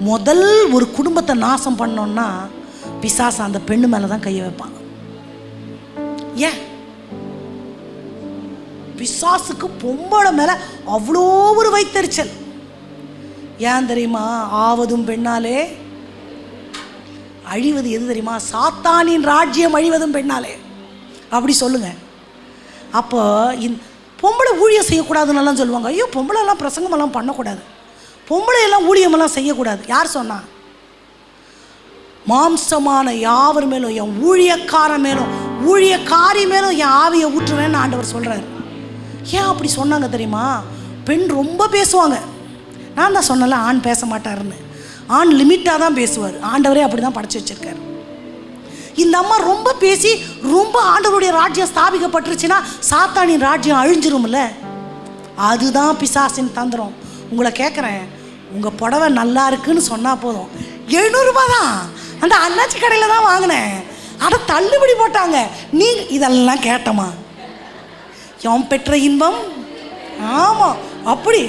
முதல் ஒரு குடும்பத்தை நாசம் பண்ணோன்னா பிசாசு அந்த பெண்ணு மேலே தான் கையை வைப்பான். ஏன்? பிசாசுக்கு பொம்பளை மேலே அவ்வளோ ஒரு வைத்தறிச்சல். ஏன் தெரியுமா? ஆவதும் பெண்ணாலே அழிவது எது தெரியுமா? சாத்தானின் ராஜ்யம் அழிவதும் பெண்ணாலே. அப்படி சொல்லுங்க. அப்போ பொம்பளை ஊழியம் செய்யக்கூடாதுன்னெல்லாம் சொல்லுவாங்க. ஐயோ, பொம்பளைலாம் பிரசங்கமெல்லாம் பண்ணக்கூடாது, பொம்பளையெல்லாம் ஊழியமெல்லாம் செய்யக்கூடாது. யார் சொன்னா? மாம்சமான யாவர் மேலும், என் ஊழியக்காரன் மேலும், ஊழியக்காரி மேலும் என் ஆவியை ஊற்றுவேன்னு ஆண்டவர் சொல்கிறார். ஏன் அப்படி சொன்னாங்க தெரியுமா? பெண் ரொம்ப பேசுவாங்க. நான் தான் சொன்னல, ஆண் பேச மாட்டாருன்னு. ஆண் லிமிட்டாக தான் பேசுவார். ஆண்டவரே அப்படி தான் படைச்சி வச்சிருக்காரு. இந்த அம்மா ரொம்ப பேசி ரொம்ப ஆண்டவருடைய ராஜ்யம் ஸ்தாபிக்கப்பட்டுருச்சுன்னா சாத்தானின் ராஜ்யம் அழிஞ்சிரும்ல. அதுதான் பிசாசின் தந்திரம். உங்களை கேட்குறேன், உங்கள் புடவை நல்லா இருக்குன்னு சொன்னால் போதும், 700 ரூபா தான், அந்த அண்ணாச்சி கடையில் தான் வாங்கினேன், அதை தள்ளுபடி போட்டாங்க, நீ இதெல்லாம் கேட்டமா? என் பெற்ற இன்பம். ஆமாம், அப்படி